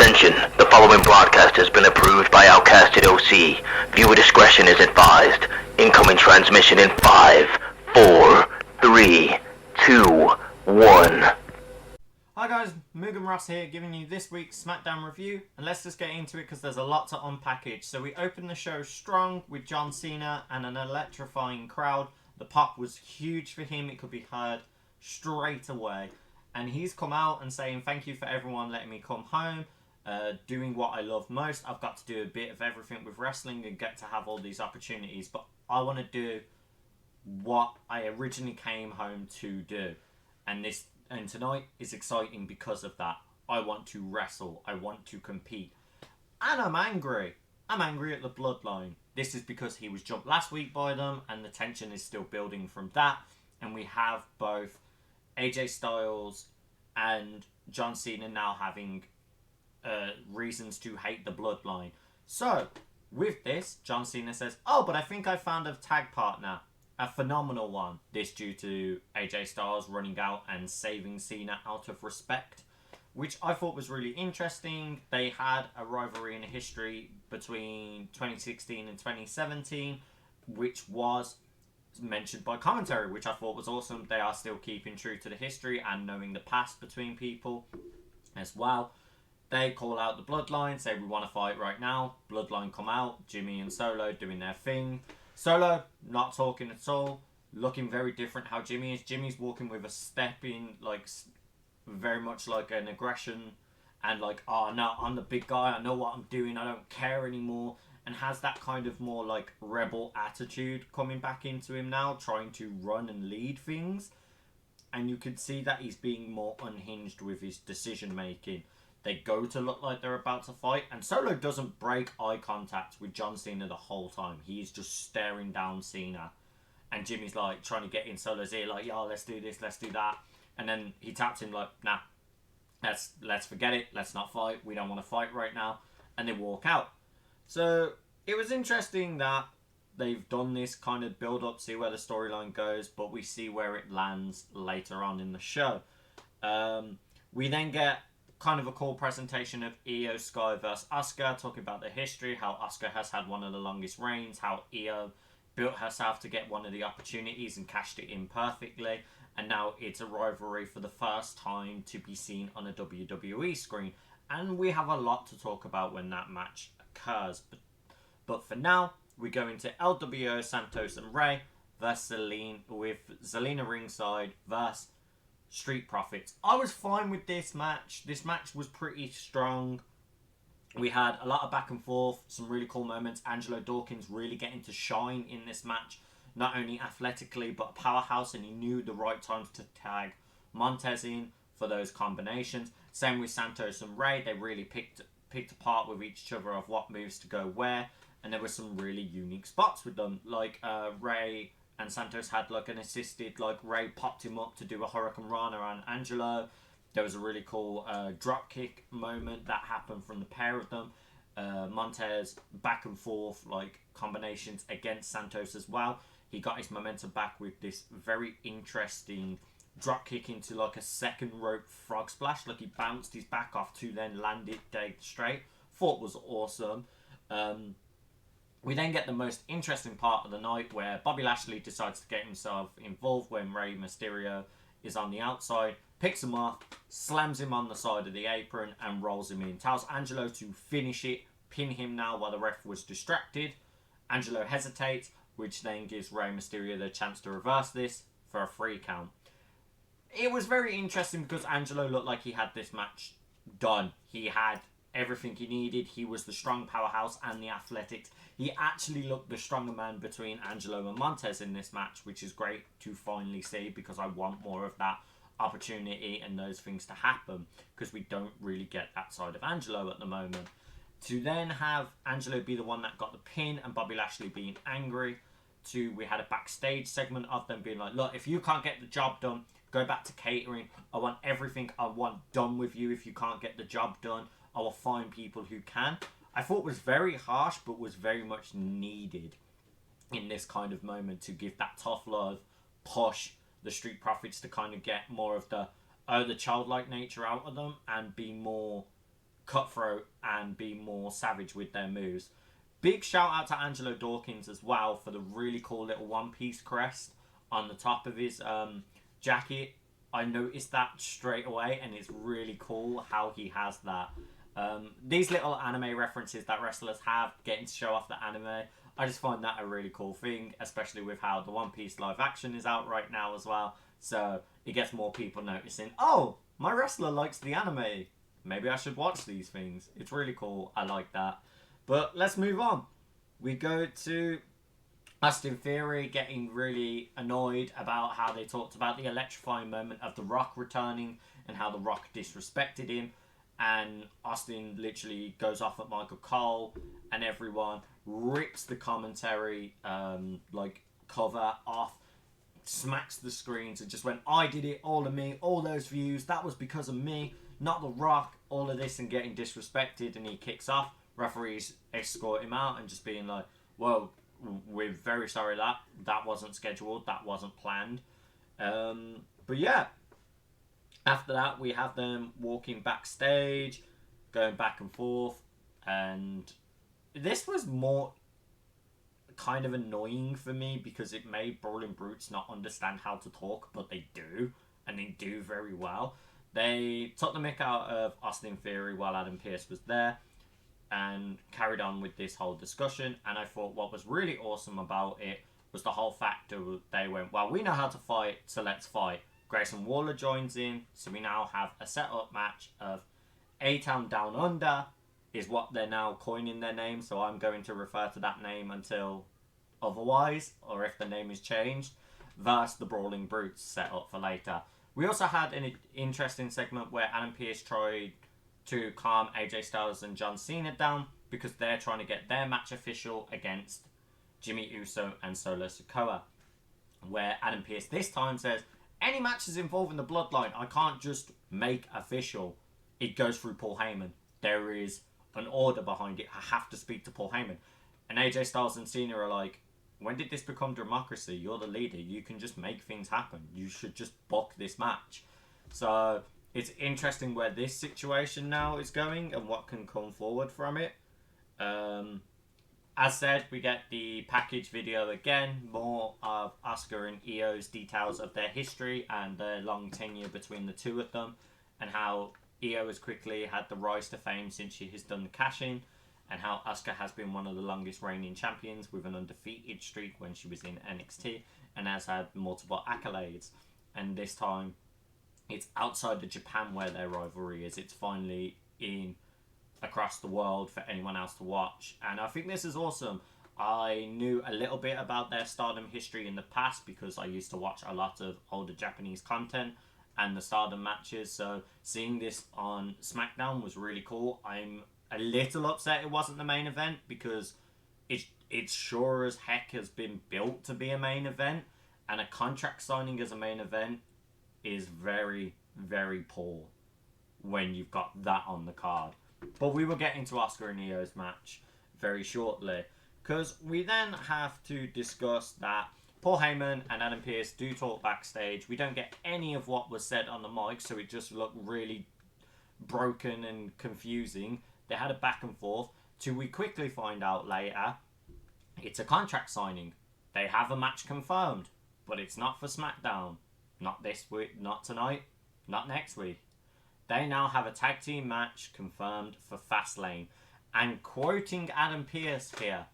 Attention, the following broadcast has been approved by Outcasted OC. Viewer discretion is advised. Incoming transmission in 5, 4, 3, 2, 1. Hi guys, MugenRoss here giving you this week's Smackdown review, and let's just get into it because there's a lot to unpackage. So we opened the show strong with John Cena and an electrifying crowd. The pop was huge for him, it could be heard straight away. And he's come out and saying thank you for everyone letting me come home, doing what I love most. I've got to do a bit of everything with wrestling and get to have all these opportunities, but I want to do what I originally came home to do. And tonight is exciting because of that. I want to wrestle. I want to compete. And I'm angry. I'm angry at the Bloodline. This is because he was jumped last week by them and the tension is still building from that. And we have both AJ Styles and John Cena now having reasons to hate the Bloodline. So, with this, John Cena says, oh, but I think I found a tag partner. A phenomenal one. This due to AJ Styles running out and saving Cena out of respect, which I thought was really interesting. They had a rivalry in history between 2016 and 2017, which was mentioned by commentary, which I thought was awesome. They are still keeping true to the history and knowing the past between people as well. They call out the Bloodline, say we want to fight right now. Bloodline come out, Jimmy and Solo doing their thing. Solo not talking at all, looking very different how Jimmy is. Jimmy's walking with a step in, like very much like an aggression and like, oh no, I'm the big guy, I know what I'm doing, I don't care anymore. And has that kind of more like rebel attitude coming back into him now, trying to run and lead things. And you can see that he's being more unhinged with his decision making. They go to look like they're about to fight, and Solo doesn't break eye contact with John Cena the whole time. He's just staring down Cena. And Jimmy's like trying to get in Solo's ear, like, yo, let's do this, let's do that. And then he taps him like, nah, let's forget it, let's not fight, we don't want to fight right now. And they walk out. So it was interesting that they've done this kind of build up, see where the storyline goes, but we see where it lands later on in the show. We then get kind of a cool presentation of Io Sky versus Asuka, talking about the history, how Asuka has had one of the longest reigns, how Io built herself to get one of the opportunities and cashed it in perfectly, and now it's a rivalry for the first time to be seen on a WWE screen. And we have a lot to talk about when that match occurs. But for now, we go into LWO, Santos and Rey versus Zelina, with Zelina ringside versus Street Profits. I was fine with this match. This match was pretty strong. We had a lot of back and forth, some really cool moments. Angelo Dawkins really getting to shine in this match, not only athletically but a powerhouse, and he knew the right times to tag Montez in for those combinations. Same with Santos and Rey. They really picked apart with each other of what moves to go where, and there were some really unique spots with them. Like Rey and Santos had like an assisted, like Rey popped him up to do a Hurricane Rana on Angelo. There was a really cool drop kick moment that happened from the pair of them. Montez back and forth like combinations against Santos as well. He got his momentum back with this very interesting drop kick into like a second rope frog splash. Like he bounced his back off to then land it dead straight. Thought was awesome. We then get the most interesting part of the night where Bobby Lashley decides to get himself involved when Rey Mysterio is on the outside, picks him up, slams him on the side of the apron and rolls him in. Tells Angelo to finish it, pin him now while the ref was distracted. Angelo hesitates, which then gives Rey Mysterio the chance to reverse this for a 3 count. It was very interesting because Angelo looked like he had this match done. He had everything he needed. He was the strong powerhouse and the athletics. He actually looked the stronger man between Angelo and Montez in this match, which is great to finally see because I want more of that opportunity and those things to happen because we don't really get that side of Angelo at the moment. To then have Angelo be the one that got the pin and Bobby Lashley being angry. We had a backstage segment of them being like, look, if you can't get the job done, go back to catering. I want everything I want done with you. If you can't get the job done, I will find people who can. I thought was very harsh, but was very much needed in this kind of moment to give that tough love, push the Street Profits to kind of get more of the childlike nature out of them and be more cutthroat and be more savage with their moves. Big shout out to Angelo Dawkins as well for the really cool little One Piece crest on the top of his jacket. I noticed that straight away, and it's really cool how he has that. These little anime references that wrestlers have, getting to show off the anime, I just find that a really cool thing, especially with how the One Piece live action is out right now as well. So it gets more people noticing, oh, my wrestler likes the anime. Maybe I should watch these things. It's really cool. I like that. But let's move on. We go to Austin Theory getting really annoyed about how they talked about the electrifying moment of The Rock returning and how The Rock disrespected him. And Austin literally goes off at Michael Cole, and everyone rips the commentary cover off, smacks the screens, and just went, I did it, all of me, all those views, that was because of me, not The Rock, all of this, and getting disrespected. And he kicks off. Referees escort him out and just being like, well, we're very sorry that wasn't scheduled, that wasn't planned. But yeah, after that we have them walking backstage, going back and forth, and this was more kind of annoying for me because it made Brawling Brutes not understand how to talk, but they do, and they do very well. They took the mick out of Austin Theory while Adam Pearce was there and carried on with this whole discussion. And I thought what was really awesome about it was the whole fact that they went, well, we know how to fight, so let's fight. Grayson Waller joins in, so we now have a set-up match of A-Town Down Under is what they're now coining their name, so I'm going to refer to that name until otherwise, or if the name is changed, versus the Brawling Brutes set up for later. We also had an interesting segment where Adam Pearce tried to calm AJ Styles and John Cena down because they're trying to get their match official against Jimmy Uso and Solo Sikoa, where Adam Pearce this time says, any matches involving the Bloodline, I can't just make official. It goes through Paul Heyman. There is an order behind it. I have to speak to Paul Heyman. And AJ Styles and Cena are like, when did this become democracy? You're the leader. You can just make things happen. You should just book this match. So it's interesting where this situation now is going and what can come forward from it. As said, we get the package video again, more of Asuka and Io's details of their history and their long tenure between the two of them, and how Io has quickly had the rise to fame since she has done the cash-in, and how Asuka has been one of the longest reigning champions with an undefeated streak when she was in NXT, and has had multiple accolades. And this time, it's outside of Japan where their rivalry is. It's finally in across the world for anyone else to watch, and I think this is awesome. I knew a little bit about their Stardom history in the past because I used to watch a lot of older Japanese content and the Stardom matches, so seeing this on Smackdown was really cool. I'm a little upset it wasn't the main event because it sure as heck has been built to be a main event, and a contract signing as a main event is very, very poor when you've got that on the card. But we will get into Asuka and Io's match very shortly, because we then have to discuss that Paul Heyman and Adam Pearce do talk backstage. We don't get any of what was said on the mic, so it just looked really broken and confusing. They had a back and forth, till we quickly find out later it's a contract signing. They have a match confirmed, but it's not for SmackDown. Not this week, not tonight, not next week. They now have a tag team match confirmed for Fastlane. And quoting Adam Pearce here,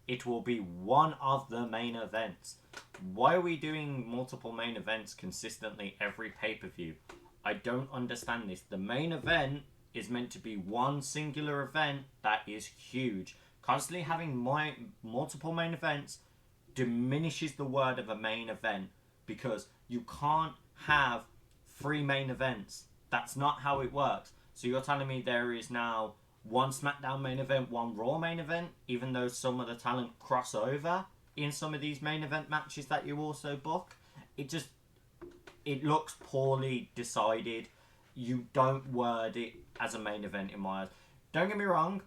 it will be one of the main events. Why are we doing multiple main events consistently every pay-per-view? I don't understand this. The main event is meant to be one singular event that is huge. Constantly having multiple main events diminishes the word of a main event, because you can't have 3 main events. That's not how it works. So you're telling me there is now one SmackDown main event, one Raw main event, even though some of the talent cross over in some of these main event matches that you also book? It looks poorly decided. You don't word it as a main event in my eyes. Don't get me wrong,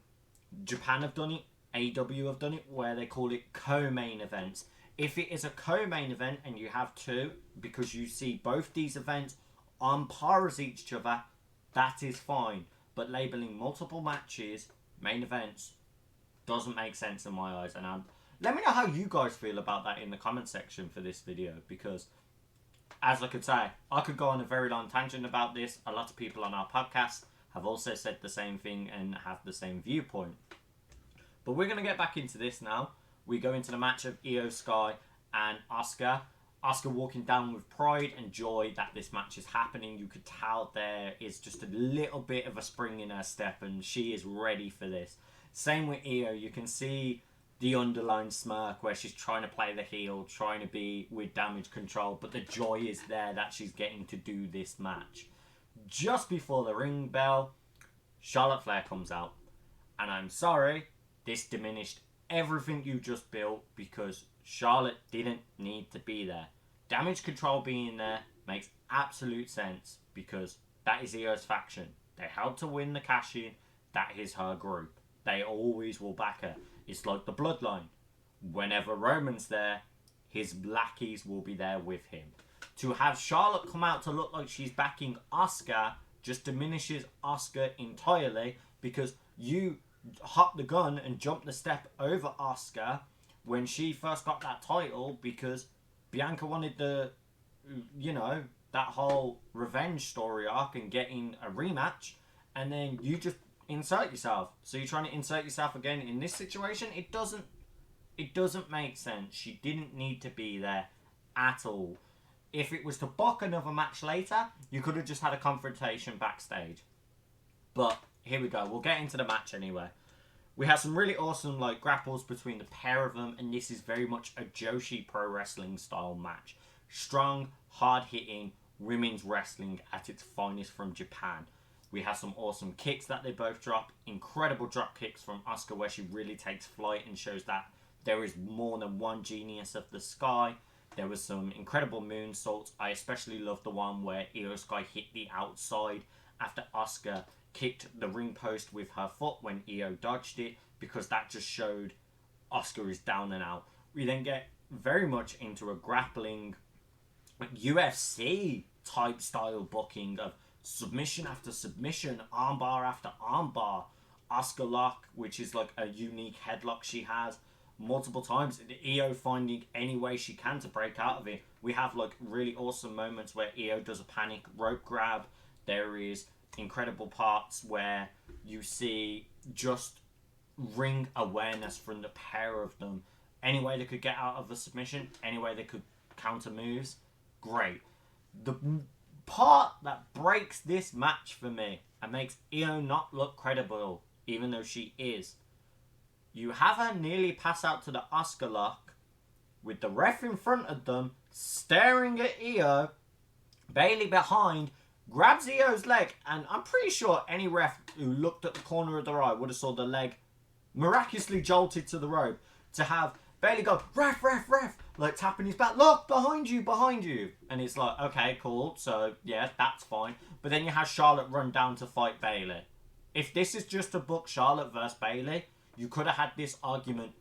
Japan have done it, AEW have done it, where they call it co-main events. If it is a co-main event and you have 2, because you see both these events on par as each other, that is fine. but labeling multiple matches main events doesn't make sense in my eyes. And let me know how you guys feel about that in the comment section for this video, because as I could say, I could go on a very long tangent about this. A lot of people on our podcast have also said the same thing and have the same viewpoint. But we're going to get back into this now. We go into the match of Io Sky and Asuka. Asuka walking down with pride and joy that this match is happening. You could tell there is just a little bit of a spring in her step, and she is ready for this. Same with Io. You can see the underlying smirk where she's trying to play the heel, trying to be with Damage Control, but the joy is there that she's getting to do this match. Just before the ring bell, Charlotte Flair comes out. And I'm sorry, this diminished everything you just built, because Charlotte didn't need to be there. Damage Control being there makes absolute sense, because that is Io's faction. They helped to win the cash-in. That is her group. They always will back her. It's like the Bloodline. Whenever Roman's there, his lackeys will be there with him. To have Charlotte come out to look like she's backing Asuka just diminishes Asuka entirely, because you hopped the gun and jumped the step over Asuka when she first got that title, because Bianca wanted the, that whole revenge story arc and getting a rematch, and then you just insert yourself. So you're trying to insert yourself again in this situation. It doesn't make sense. She didn't need to be there at all. If it was to book another match later, you could have just had a confrontation backstage. But here we go. We'll get into the match anyway. We have some really awesome grapples between the pair of them, and this is very much a Joshi Pro Wrestling style match. Strong, hard-hitting women's wrestling at its finest from Japan. We have some awesome kicks that they both drop. Incredible drop kicks from Asuka, where she really takes flight and shows that there is more than one genius of the sky. There was some incredible moonsaults. I especially love the one where Io Sky hit the outside after Asuka kicked the ring post with her foot when Io dodged it, because that just showed Asuka is down and out. We then get very much into a grappling UFC type style booking of submission after submission, armbar after armbar, Asuka lock, which is like a unique headlock she has multiple times, Io finding any way she can to break out of it. We have really awesome moments where Io does a panic rope grab. There is incredible parts where you see just ring awareness from the pair of them. Any way they could get out of the submission, any way they could counter moves, great. The part that breaks this match for me and makes Io not look credible, even though she is, you have her nearly pass out to the Asuka lock with the ref in front of them, staring at Io, Bailey behind, grabs Io's leg, and I'm pretty sure any ref who looked at the corner of their eye would have saw the leg miraculously jolted to the rope. To have Bailey go, ref, ref, ref, tapping his back, look, behind you. And it's like, okay, cool, so yeah, that's fine. But then you have Charlotte run down to fight Bailey. If this is just to book Charlotte versus Bailey, you could have had this argument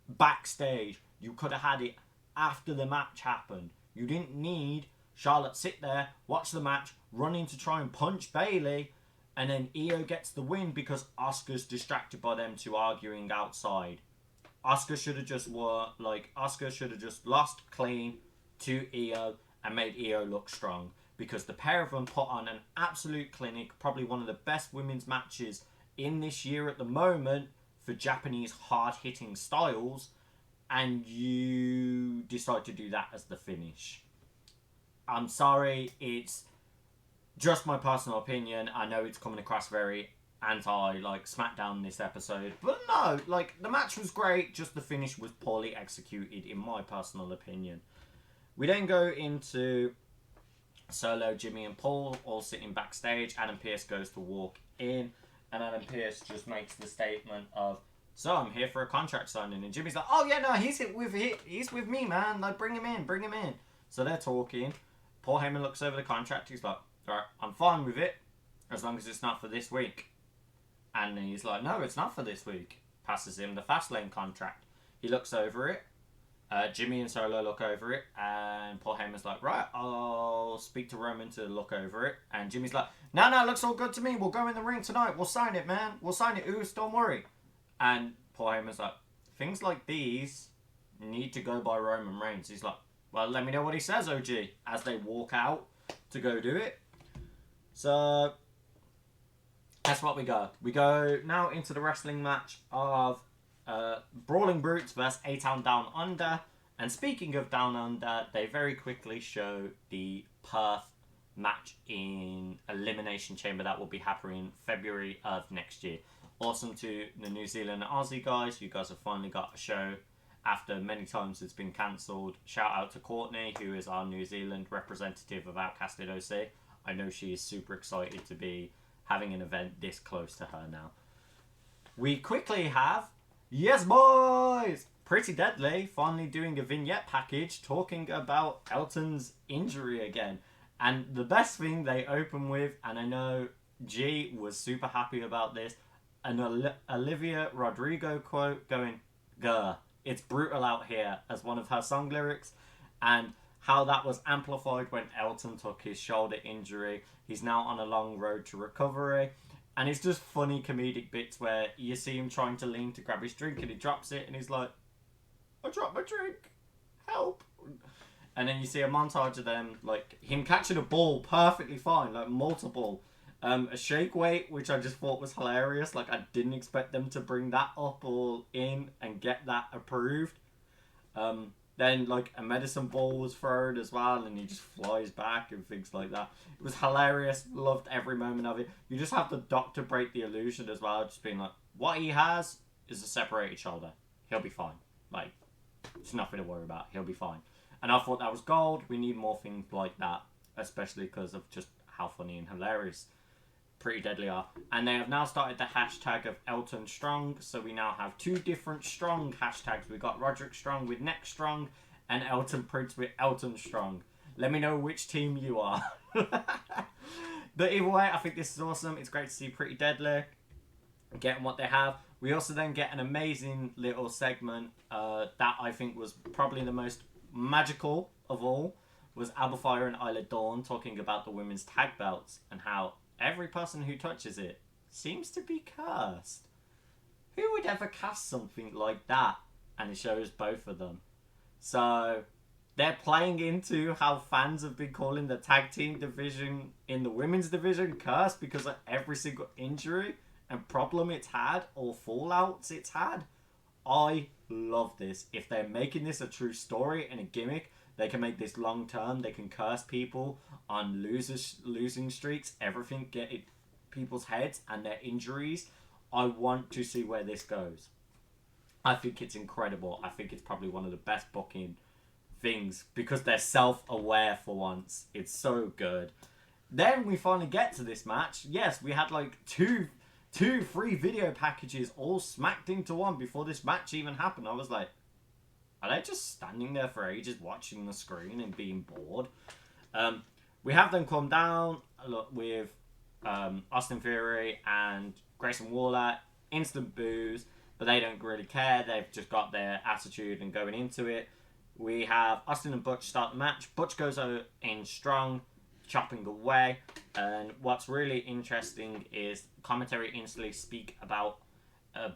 backstage. You could have had it after the match happened. You didn't need Charlotte sit there, watch the match, run in to try and punch Bailey, and then Io gets the win because Asuka's distracted by them two arguing outside. Asuka should have just lost clean to Io and made Io look strong, because the pair of them put on an absolute clinic, probably one of the best women's matches in this year at the moment for Japanese hard-hitting styles, and you decide to do that as the finish. I'm sorry, it's just my personal opinion. I know it's coming across very Smackdown this episode, but no, the match was great, just the finish was poorly executed in my personal opinion. We then go into Solo, Jimmy and Paul all sitting backstage. Adam Pearce goes to walk in, and Adam Pearce just makes the statement of, so I'm here for a contract signing, and Jimmy's like, oh yeah, no, he's with me, man, bring him in. So they're talking. Paul Heyman looks over the contract, he's like, alright, I'm fine with it, as long as it's not for this week. And he's like, no, it's not for this week. Passes him the Fastlane contract. He looks over it, Jimmy and Solo look over it, and Paul Heyman's like, right, I'll speak to Roman to look over it. And Jimmy's like, no, it looks all good to me. We'll go in the ring tonight. We'll sign it, man. We'll sign it, Oos, don't worry. And Paul Heyman's like, things like these need to go by Roman Reigns. He's like, well, let me know what he says, OG, as they walk out to go do it. So that's what we got. We go now into the wrestling match of Brawling Brutes versus A-Town Down Under. And speaking of Down Under, they very quickly show the Perth match in Elimination Chamber that will be happening February of next year. Awesome to the New Zealand and Aussie guys. You guys have finally got a show after many times it's been cancelled. Shout out to Courtney, who is our New Zealand representative of Outcasted OC. I know she is super excited to be having an event this close to her now. We quickly have, yes boys, Pretty Deadly finally doing a vignette package talking about Elton's injury again. And the best thing they open with, and I know G was super happy about this, an Olivia Rodrigo quote going, "Grr, it's brutal out here," as one of her song lyrics, and how that was amplified when Elton took his shoulder injury. He's now on a long road to recovery. And it's just funny comedic bits where you see him trying to lean to grab his drink and he drops it and he's like, I dropped my drink, help. And then you see a montage of them, like him catching a ball perfectly fine, like multiple. A shake weight, which I just thought was hilarious. Like I didn't expect them to bring that up or in and get that approved. Then like a medicine ball was thrown as well and he just flies back and things like that. It was hilarious. Loved every moment of it. You just have the doctor break the illusion as well, just being like, what he has is a separated shoulder. He'll be fine. Like, it's nothing to worry about. He'll be fine. And I thought that was gold. We need more things like that, especially because of just how funny and hilarious Pretty Deadly are. And they have now started the hashtag of Elton Strong, so we now have two different strong hashtags. We got Roderick Strong with Neck Strong and Elton Prince with Elton Strong. Let me know which team you are. But either way, I think this is awesome. It's great to see Pretty Deadly getting what they have. We also then get an amazing little segment that I think was probably the most magical of all, was Albafire and Isla Dawn talking about the women's tag belts and how every person who touches it seems to be cursed. Who would ever cast something like that? And it shows both of them. So they're playing into how fans have been calling the tag team division in the women's division cursed because of every single injury and problem it's had or fallouts it's had. I love this. If they're making this a true story and a gimmick, they can make this long term. They can curse people on losing streaks, everything, get it, people's heads and their injuries. I want to see where this goes. I think it's incredible. I think it's probably one of the best booking things because they're self-aware for once. It's so good. Then we finally get to this match. Yes, we had like two free video packages all smacked into one before this match even happened. I was like, are they just standing there for ages watching the screen and being bored? We have them come down with Austin Theory and Grayson Waller. Instant boos, but they don't really care. They've just got their attitude and going into it. We have Austin and Butch start the match. Butch goes in strong, chopping away. And what's really interesting is commentary instantly speak about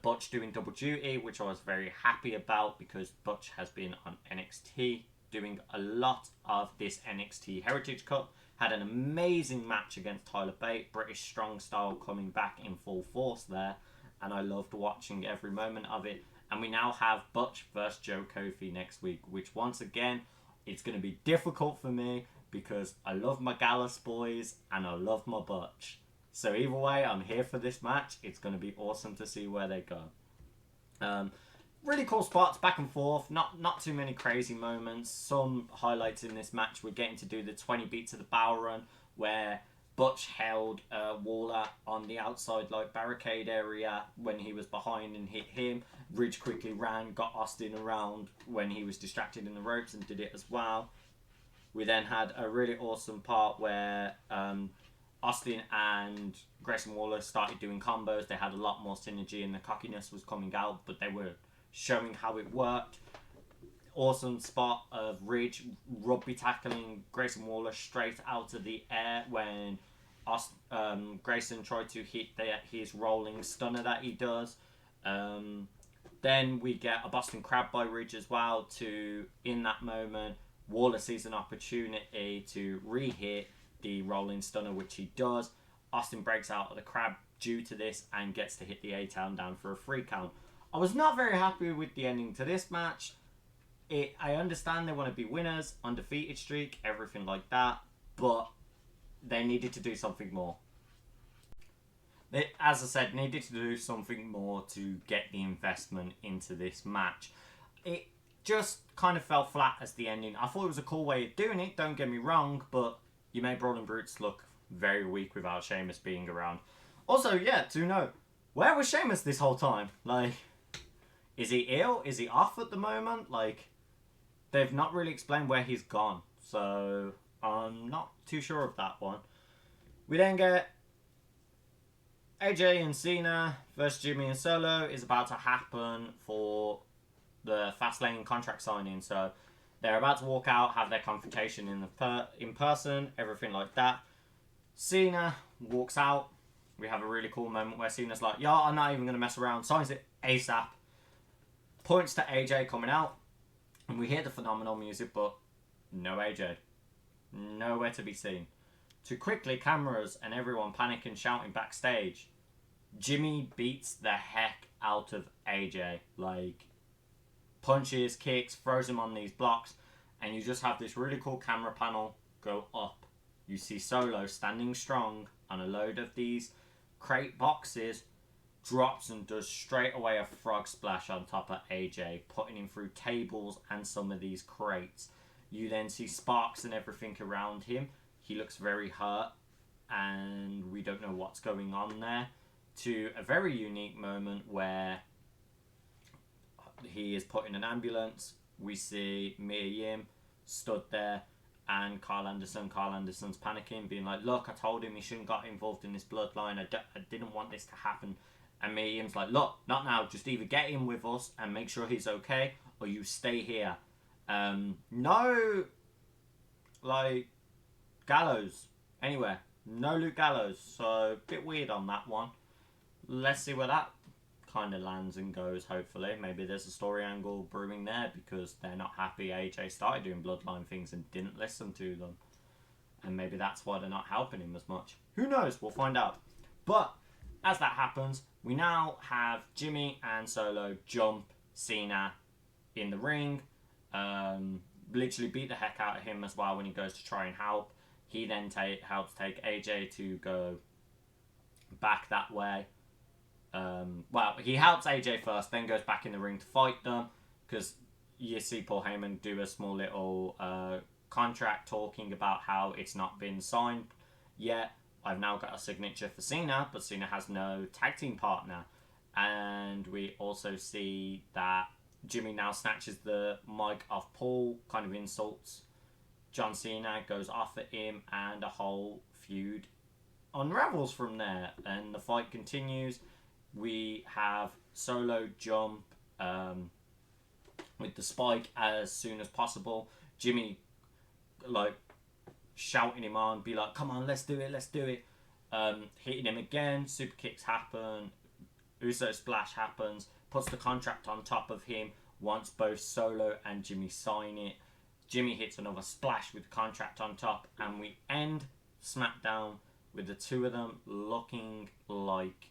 Butch doing double duty, which I was very happy about because Butch has been on NXT doing a lot of this NXT Heritage Cup. Had an amazing match against Tyler Bate, British strong style coming back in full force there, and I loved watching every moment of it. And we now have Butch versus Joe Kofi next week, which once again, it's going to be difficult for me because I love my Gallus boys and I love my Butch. So either way, I'm here for this match. It's going to be awesome to see where they go. Really cool spots, back and forth. Not too many crazy moments. Some highlights in this match. We're getting to do the 20 beats of the bow run, where Butch held Waller on the outside like barricade area when he was behind and hit him. Ridge quickly ran, got Austin around when he was distracted in the ropes and did it as well. We then had a really awesome part where Austin and Grayson Waller started doing combos. They had a lot more synergy and the cockiness was coming out, but they were showing how it worked. awesome spot of Ridge rugby tackling Grayson Waller straight out of the air when Grayson tried to hit his rolling stunner that he does. Then we get a Boston Crab by Ridge as well to, in that moment, Waller sees an opportunity to re-hit the rolling stunner, which he does. Austin breaks out of the crab due to this and gets to hit the A-Town down for a 3 count. I was not very happy with the ending to this match. I understand they want to be winners, undefeated streak, everything like that, but they needed to do something more. They, as I said, needed to do something more to get the investment into this match. It just kind of fell flat as the ending. I thought it was a cool way of doing it, don't get me wrong, but you made Brawling Brutes look very weak without Sheamus being around. Also, yeah, to know, where was Sheamus this whole time? Like, is he ill? Is he off at the moment? Like, they've not really explained where he's gone, so I'm not too sure of that one. We then get AJ and Cena versus Jimmy and Solo is about to happen for the Fastlane contract signing. So they're about to walk out, have their confrontation in person, everything like that. Cena walks out. We have a really cool moment where Cena's like, "Yo, I'm not even going to mess around." Signs it ASAP. Points to AJ coming out. And we hear the phenomenal music, but no AJ. Nowhere to be seen. Too quickly, cameras and everyone panic and shouting backstage. Jimmy beats the heck out of AJ. Like, punches, kicks, throws him on these blocks. And you just have this really cool camera panel go up. You see Solo standing strong on a load of these crate boxes. Drops and does straight away a frog splash on top of AJ, putting him through tables and some of these crates. You then see sparks and everything around him. He looks very hurt, and we don't know what's going on there. To a very unique moment where he is put in an ambulance. We see Mia Yim stood there, and Carl Anderson. Carl Anderson's panicking, being like, "Look, I told him he shouldn't got involved in this bloodline. I didn't want this to happen." And Mia Yim's like, "Look, not now. Just either get him with us and make sure he's okay, or you stay here." No, like, Gallows anywhere. No Luke Gallows. So, a bit weird on that one. Let's see where that kind of lands and goes, hopefully. Maybe there's a story angle brewing there because they're not happy AJ started doing bloodline things and didn't listen to them. And maybe that's why they're not helping him as much. Who knows? We'll find out. But as that happens, we now have Jimmy and Solo jump Cena in the ring. Literally beat the heck out of him as well when he goes to try and help. He then helps take AJ to go back that way. Well, he helps AJ first, then goes back in the ring to fight them, because you see Paul Heyman do a small little contract talking about how it's not been signed yet. I've now got a signature for Cena, but Cena has no tag team partner. And we also see that Jimmy now snatches the mic off Paul, kind of insults John Cena, goes off at him, and a whole feud unravels from there. And the fight continues. We have Solo jump with the spike as soon as possible. Jimmy, like, shouting him on, be like, "Come on, let's do it, let's do it." Hitting him again, super kicks happen, Uso splash happens, puts the contract on top of him, wants both Solo and Jimmy sign it. Jimmy hits another splash with the contract on top, and we end SmackDown with the two of them looking like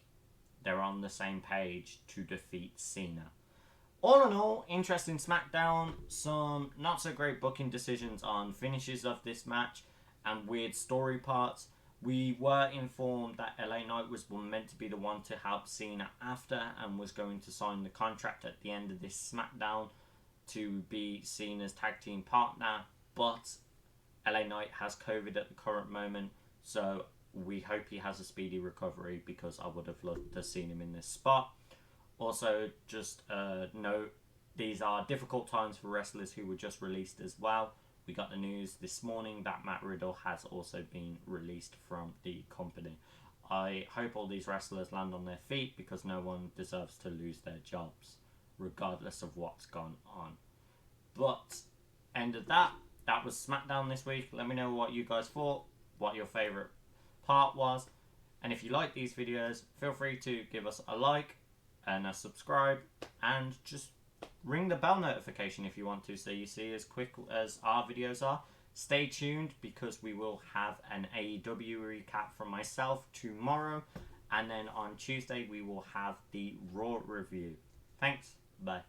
they're on the same page to defeat Cena. All in all, interesting SmackDown. Some not so great booking decisions on finishes of this match and weird story parts. We were informed that LA Knight was meant to be the one to help Cena after and was going to sign the contract at the end of this SmackDown to be Cena's tag team partner, but LA Knight has COVID at the current moment, so we hope he has a speedy recovery because I would have loved to have seen him in this spot. Also, just note, these are difficult times for wrestlers who were just released as well. We got the news this morning that Matt Riddle has also been released from the company. I hope all these wrestlers land on their feet because no one deserves to lose their jobs, regardless of what's gone on. But end of that. That was SmackDown this week. Let me know what you guys thought, what your favourite part was. And if you like these videos, feel free to give us a like and a subscribe. And just ring the bell notification if you want to, so you see as quick as our videos are. Stay tuned because we will have an AEW recap from myself tomorrow. And then on Tuesday we will have the Raw review. Thanks. Bye.